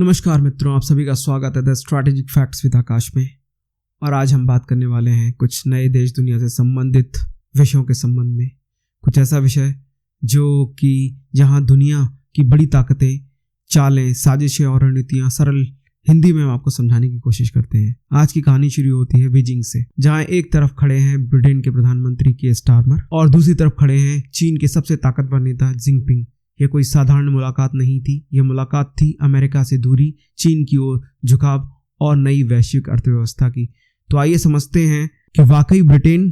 नमस्कार मित्रों, आप सभी का स्वागत है द स्ट्रैटेजिक फैक्ट्स विद आकाश में। और आज हम बात करने वाले हैं कुछ नए देश दुनिया से संबंधित विषयों के संबंध में। कुछ ऐसा विषय जो कि जहां दुनिया की बड़ी ताकतें, चालें, साजिशें और रणनीतियां सरल हिंदी में हम आपको समझाने की कोशिश करते हैं। आज की कहानी शुरू होती है बीजिंग से, जहां एक तरफ खड़े हैं ब्रिटेन के प्रधानमंत्री कीयर स्टारमर और दूसरी तरफ खड़े हैं चीन के सबसे ताकतवर नेता जिनपिंग। यह कोई साधारण मुलाकात नहीं थी, यह मुलाकात थी अमेरिका से दूरी, चीन की ओर झुकाव और नई वैश्विक अर्थव्यवस्था की। तो आइए समझते हैं कि वाकई ब्रिटेन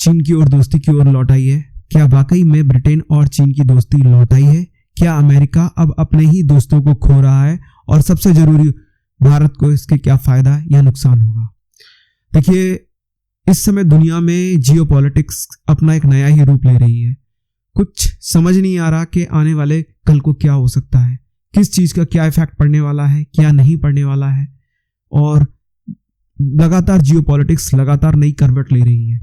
चीन की ओर दोस्ती की ओर लौट आई है। क्या वाकई में ब्रिटेन और चीन की दोस्ती लौट आई है? क्या अमेरिका अब अपने ही दोस्तों को खो रहा है? और सबसे जरूरी, भारत को इसके क्या फायदा या नुकसान होगा? देखिए, इस समय दुनिया में जियोपॉलिटिक्स अपना एक नया ही रूप ले रही है। कुछ समझ नहीं आ रहा कि आने वाले कल को क्या हो सकता है, किस चीज का क्या इफेक्ट पड़ने वाला है, क्या नहीं पड़ने वाला है। और लगातार जियोपॉलिटिक्स लगातार नई करवट ले रही है।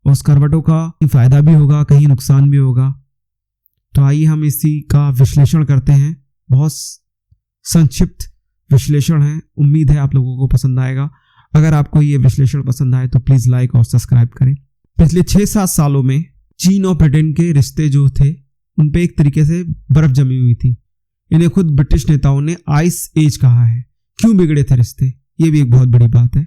उस करवटों का फायदा भी होगा, कहीं नुकसान भी होगा। तो आइए हम इसी का विश्लेषण करते हैं। बहुत संक्षिप्त विश्लेषण है, उम्मीद है आप लोगों को पसंद आएगा। अगर आपको ये विश्लेषण पसंद आए तो प्लीज लाइक और सब्सक्राइब करें। पिछले 6-7 सालों में चीन और ब्रिटेन के रिश्ते जो थे उन पे एक तरीके से बर्फ जमी हुई थी। इन्हें खुद ब्रिटिश नेताओं ने आइस एज कहा है। क्यों बिगड़े थे रिश्ते, ये भी एक बहुत बड़ी बात है।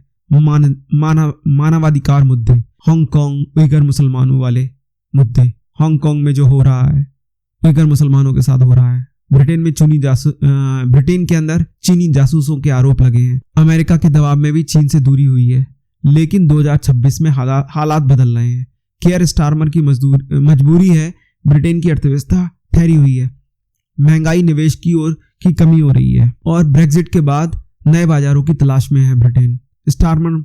मानवाधिकार मुद्दे, हांगकांग उइगर मुसलमानों वाले मुद्दे, हांगकांग में जो हो रहा है उइगर मुसलमानों के साथ हो रहा है। ब्रिटेन के अंदर चीनी जासूसों के आरोप लगे हैं। अमेरिका के दबाव में भी चीन से दूरी हुई है। लेकिन 2026 में हालात बदल रहे हैं। कीयर स्टारमर की मजबूरी है, ब्रिटेन की अर्थव्यवस्था ठहरी हुई है, महंगाई, निवेश की ओर की कमी हो रही है और ब्रेग्जिट के बाद नए बाजारों की तलाश में है ब्रिटेन। स्टारमर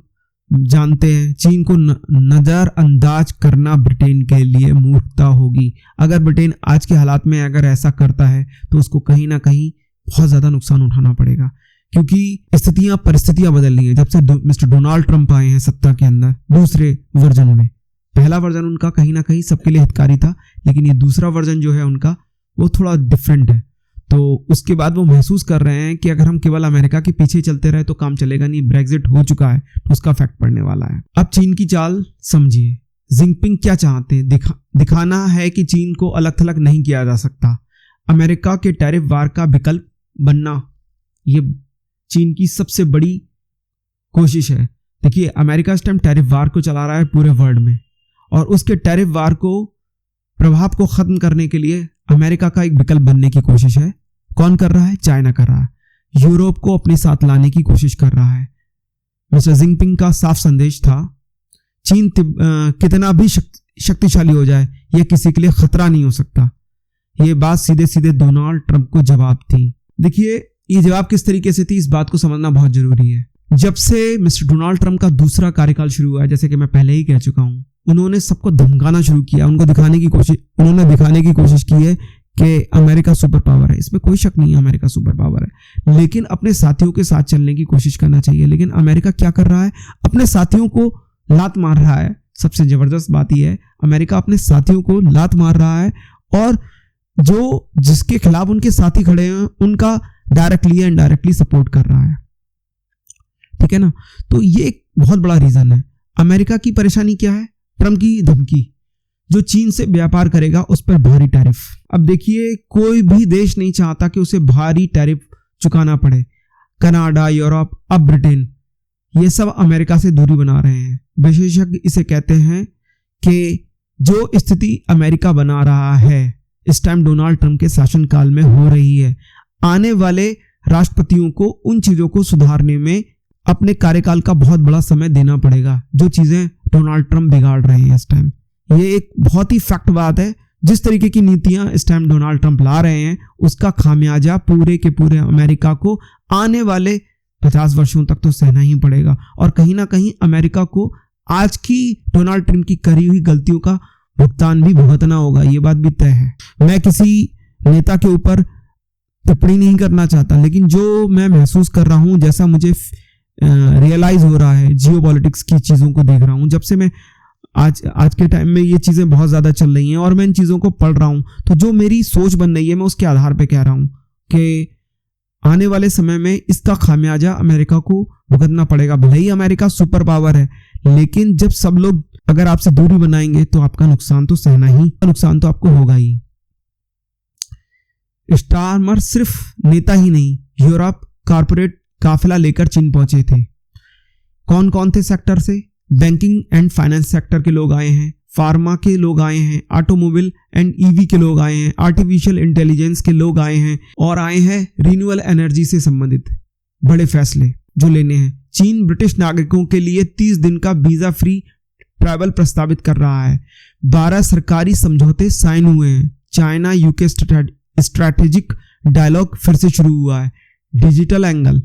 जानते हैं चीन को नजरअंदाज करना ब्रिटेन के लिए मूर्खता होगी। अगर ब्रिटेन आज के हालात में अगर ऐसा करता है तो उसको कहीं ना कहीं बहुत ज्यादा नुकसान उठाना पड़ेगा, क्योंकि परिस्थितियां बदल रही हैं। जब से मिस्टर डोनाल्ड ट्रंप आए हैं सत्ता के अंदर दूसरे वर्जन में, पहला वर्जन उनका कहीं ना कहीं सबके लिए हितकारी था, लेकिन ये दूसरा वर्जन जो है उनका वो थोड़ा डिफरेंट है। तो उसके बाद वो महसूस कर रहे हैं कि अगर हम केवल अमेरिका के पीछे चलते रहे तो काम चलेगा नहीं। ब्रेग्जिट हो चुका है तो उसका इफेक्ट पड़ने वाला है। अब चीन की चाल समझिए। जिनपिंग क्या चाहते हैं? दिखाना है कि चीन को अलग थलग नहीं किया जा सकता। अमेरिका के टैरिफ वार का विकल्प बनना, ये चीन की सबसे बड़ी कोशिश है। देखिए, अमेरिका इस टाइम टैरिफ वार को चला रहा है पूरे वर्ल्ड में, और उसके टैरिफ वार को प्रभाव को खत्म करने के लिए अमेरिका का एक विकल्प बनने की कोशिश है। कौन कर रहा है? चाइना कर रहा है। यूरोप को अपने साथ लाने की कोशिश कर रहा है। मिस्टर जिनपिंग का साफ संदेश था, चीन कितना भी शक्तिशाली हो जाए यह किसी के लिए खतरा नहीं हो सकता। यह बात सीधे सीधे डोनाल्ड ट्रंप को जवाब थी। देखिए, ये जवाब किस तरीके से थी, इस बात को समझना बहुत जरूरी है। जब से मिस्टर डोनाल्ड ट्रंप का दूसरा कार्यकाल शुरू हुआ है, जैसे कि मैं पहले ही कह चुका हूं, उन्होंने सबको धमकाना शुरू किया। उन्होंने दिखाने की कोशिश की है कि अमेरिका सुपर पावर है। इसमें कोई शक नहीं है, अमेरिका सुपर पावर है, लेकिन अपने साथियों के साथ चलने की कोशिश करना चाहिए। लेकिन अमेरिका क्या कर रहा है? अपने साथियों को लात मार रहा है। सबसे जबरदस्त बात यह है, अमेरिका अपने साथियों को लात मार रहा है और जिसके खिलाफ उनके साथी खड़े हैं उनका डायरेक्टली या इनडायरेक्टली सपोर्ट कर रहा है। ठीक है ना? तो ये एक बहुत बड़ा रीजन है। अमेरिका की परेशानी क्या है? ट्रंप की धमकी, जो चीन से व्यापार करेगा उस पर भारी टैरिफ। अब देखिए, कोई भी देश नहीं चाहता कि उसे भारी टैरिफ चुकाना पड़े। कनाडा, यूरोप, अब ब्रिटेन, ये सब अमेरिका से दूरी बना रहे हैं। विशेषज्ञ इसे कहते हैं कि जो स्थिति अमेरिका बना रहा है इस टाइम डोनाल्ड ट्रंप के शासनकाल में हो रही है, आने वाले राष्ट्रपतियों को उन चीजों को सुधारने में अपने कार्यकाल का बहुत बड़ा समय देना पड़ेगा, जो चीजें डोनाल्ड ट्रंप बिगाड़ रहे हैं इस टाइम। ये एक बहुत ही फैक्ट बात है। जिस तरीके की नीतियां इस टाइम डोनाल्ड ट्रंप ला रहे हैं उसका खामियाजा पूरे के पूरे अमेरिका को आने वाले 50 वर्षों तक तो सहना ही पड़ेगा। और कहीं ना कहीं अमेरिका को आज की डोनाल्ड ट्रंप की करी हुई गलतियों का भुगतान भी भुगतना होगा, ये बात भी तय है। मैं किसी नेता के ऊपर टिप्पणी नहीं करना चाहता, लेकिन जो मैं महसूस कर रहा हूं, जैसा मुझे रियलाइज हो रहा है, जियोपॉलिटिक्स की चीजों को देख रहा हूं, जब से मैं आज के टाइम में ये चीजें बहुत ज्यादा चल रही हैं और मैं इन चीजों को पढ़ रहा हूं, तो जो मेरी सोच बन रही है मैं उसके आधार पे कह रहा हूं कि आने वाले समय में इसका खामियाजा अमेरिका को भुगतना पड़ेगा। भले ही अमेरिका सुपर पावर है, लेकिन जब सब लोग अगर आपसे दूरी बनाएंगे तो आपका नुकसान तो सहना ही, नुकसान तो आपको होगा ही। स्टारमर सिर्फ नेता ही नहीं, यूरोप कॉर्पोरेट काफिला लेकर चीन पहुंचे थे। कौन कौन थे सेक्टर से? बैंकिंग एंड फाइनेंस सेक्टर के लोग आए हैं, फार्मा के लोग आए हैं, ऑटोमोबाइल एंड ईवी के लोग आए हैं, आर्टिफिशियल इंटेलिजेंस के लोग आए हैं, और आए हैं रिन्यूएबल एनर्जी से संबंधित बड़े फैसले जो लेने हैं। चीन ब्रिटिश नागरिकों के लिए 30 दिन का वीजा फ्री ट्रैवल प्रस्तावित कर रहा है। 12 सरकारी समझौते साइन हुए हैं। चाइना यूके स्ट्रैटेजिक डायलॉग फिर से शुरू हुआ है। Digital angle,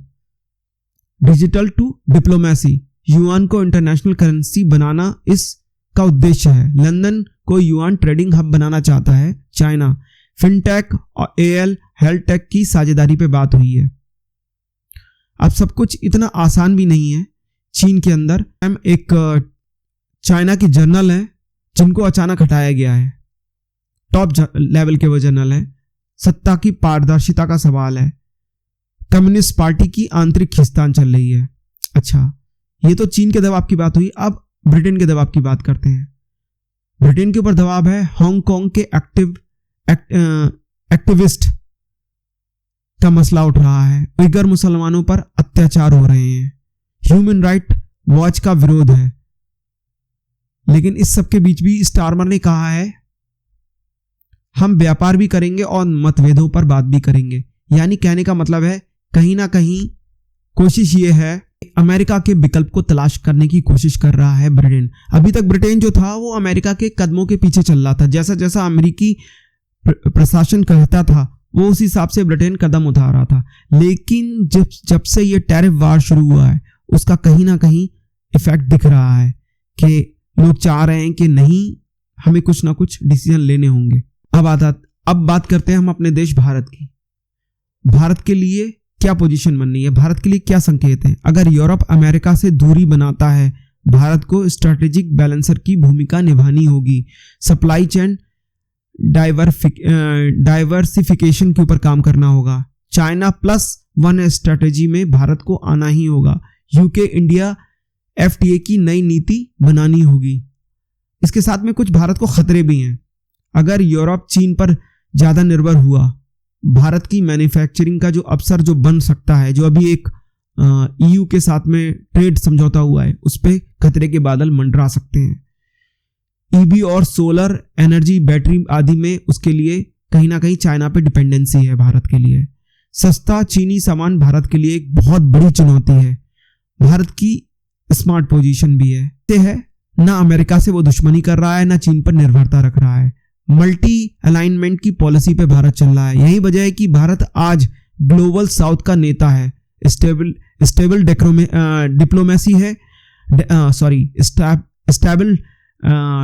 digital to diplomacy, yuan को इंटरनेशनल करेंसी बनाना इसका उद्देश्य है। लंदन को युआन ट्रेडिंग हब बनाना चाहता है चाइना। फिनटेक और एएल हेल्थ टेक की साझेदारी पे बात हुई है। अब सब कुछ इतना आसान भी नहीं है चीन के अंदर। एक चाइना की जर्नल है जिनको अचानक हटाया गया है, टॉप लेवल के वो जर्नल है। सत्ता की पारदर्शिता का सवाल है। कम्युनिस्ट पार्टी की आंतरिक खींचतान चल रही है। अच्छा, ये तो चीन के दबाव की बात हुई। अब ब्रिटेन के दबाव की बात करते हैं। ब्रिटेन के ऊपर दबाव है। हांगकांग के एक्टिविस्ट का मसला उठ रहा है। उइगर मुसलमानों पर अत्याचार हो रहे हैं। ह्यूमन राइट वॉच का विरोध है। लेकिन इस सब के बीच भी स्टारमर ने कहा है हम व्यापार भी करेंगे और मतभेदों पर बात भी करेंगे। यानी कहने का मतलब है कहीं ना कहीं कोशिश ये है, अमेरिका के विकल्प को तलाश करने की कोशिश कर रहा है ब्रिटेन। अभी तक ब्रिटेन जो था वो अमेरिका के कदमों के पीछे चल रहा था। जैसा जैसा अमेरिकी प्रशासन कहता था वो उस हिसाब से ब्रिटेन कदम उठा रहा था। लेकिन जब से ये टैरिफ वार शुरू हुआ है उसका कहीं ना कहीं इफेक्ट दिख रहा है कि लोग चाह रहे हैं कि नहीं, हमें कुछ ना कुछ डिसीजन लेने होंगे। अब बात करते हैं हम अपने देश भारत की। भारत के लिए क्या पोजीशन बननी है, भारत के लिए क्या संकेत हैं? अगर यूरोप अमेरिका से दूरी बनाता है, भारत को स्ट्रैटेजिक बैलेंसर की भूमिका निभानी होगी। सप्लाई चेन डाइवर्सिफिकेशन के ऊपर काम करना होगा। चाइना +1 स्ट्रैटेजी में भारत को आना ही होगा। यूके इंडिया FTA की नई नीति बनानी होगी। इसके साथ में कुछ भारत को खतरे भी हैं। अगर यूरोप चीन पर ज़्यादा निर्भर हुआ, भारत की मैन्युफैक्चरिंग का जो अवसर जो बन सकता है, जो अभी एक EU के साथ में ट्रेड समझौता हुआ है, उस पर खतरे के बादल मंडरा सकते हैं। EV और सोलर एनर्जी, बैटरी आदि में उसके लिए कहीं ना कहीं चाइना पे डिपेंडेंसी है भारत के लिए। सस्ता चीनी सामान भारत के लिए एक बहुत बड़ी चुनौती है। भारत की स्मार्ट पोजीशन भी है ना अमेरिका से वो दुश्मनी कर रहा है, ना चीन पर निर्भरता रख रहा है। मल्टी अलाइनमेंट की पॉलिसी पे भारत चल रहा है। यही वजह है कि भारत आज ग्लोबल साउथ का नेता है। स्टेबल डिप्लोमेसी है, स्टेबल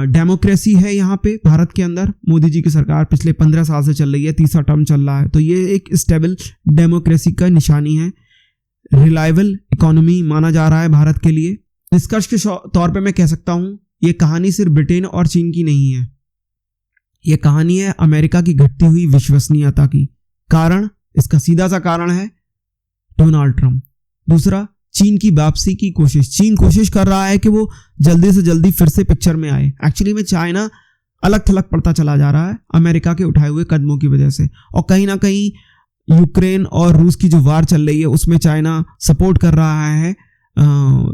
डेमोक्रेसी है यहाँ पे भारत के अंदर। मोदी जी की सरकार पिछले 15 साल से चल रही है, तीसरा टर्म चल रहा है, तो ये एक स्टेबल डेमोक्रेसी का निशानी है। रिलायबल इकोनॉमी माना जा रहा है भारत के लिए। निष्कर्ष के तौर पे मैं कह सकता हूँ ये कहानी सिर्फ ब्रिटेन और चीन की नहीं है, ये कहानी है अमेरिका की घटती हुई विश्वसनीयता की। कारण, इसका सीधा सा कारण है डोनाल्ड ट्रंप। दूसरा, चीन की वापसी की कोशिश। चीन कोशिश कर रहा है कि वो जल्दी से जल्दी फिर से पिक्चर में आए। एक्चुअली में चाइना अलग थलग पड़ता चला जा रहा है अमेरिका के उठाए हुए कदमों की वजह से, और कहीं ना कहीं यूक्रेन और रूस की जो वार चल रही है उसमें चाइना सपोर्ट कर रहा है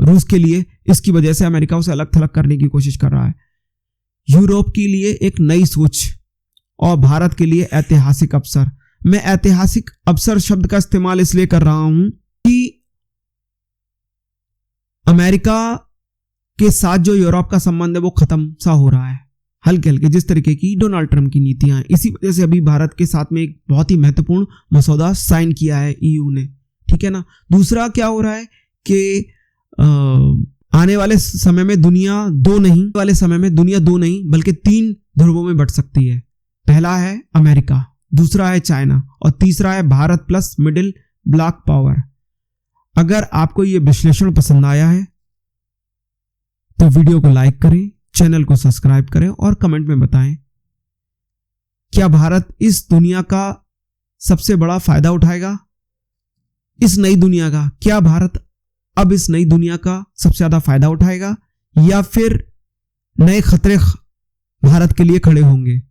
रूस के लिए। इसकी वजह से अमेरिका उसे अलग थलग करने की कोशिश कर रहा है। यूरोप के लिए एक नई सोच और भारत के लिए ऐतिहासिक अवसर। मैं ऐतिहासिक अवसर शब्द का इस्तेमाल इसलिए कर रहा हूं कि अमेरिका के साथ जो यूरोप का संबंध है वो खत्म सा हो रहा है हल्के हल्के, जिस तरीके की डोनाल्ड ट्रंप की नीतियां हैं। इसी वजह से अभी भारत के साथ में एक बहुत ही महत्वपूर्ण मसौदा साइन किया है EU ने, ठीक है ना। दूसरा क्या हो रहा है कि आने वाले समय में दुनिया दो नहीं बल्कि 3 ध्रुवों में बंट सकती है। पहला है अमेरिका, दूसरा है चाइना और तीसरा है Bharat plus middle block power. अगर आपको ये विश्लेषण पसंद आया है तो वीडियो को लाइक करें, चैनल को सब्सक्राइब करें और कमेंट में बताएं क्या भारत इस दुनिया का सबसे बड़ा फायदा उठाएगा इस नई दुनिया का, क्या भारत अब इस नई दुनिया का सबसे ज्यादा फायदा उठाएगा या फिर नए खतरे भारत के लिए खड़े होंगे?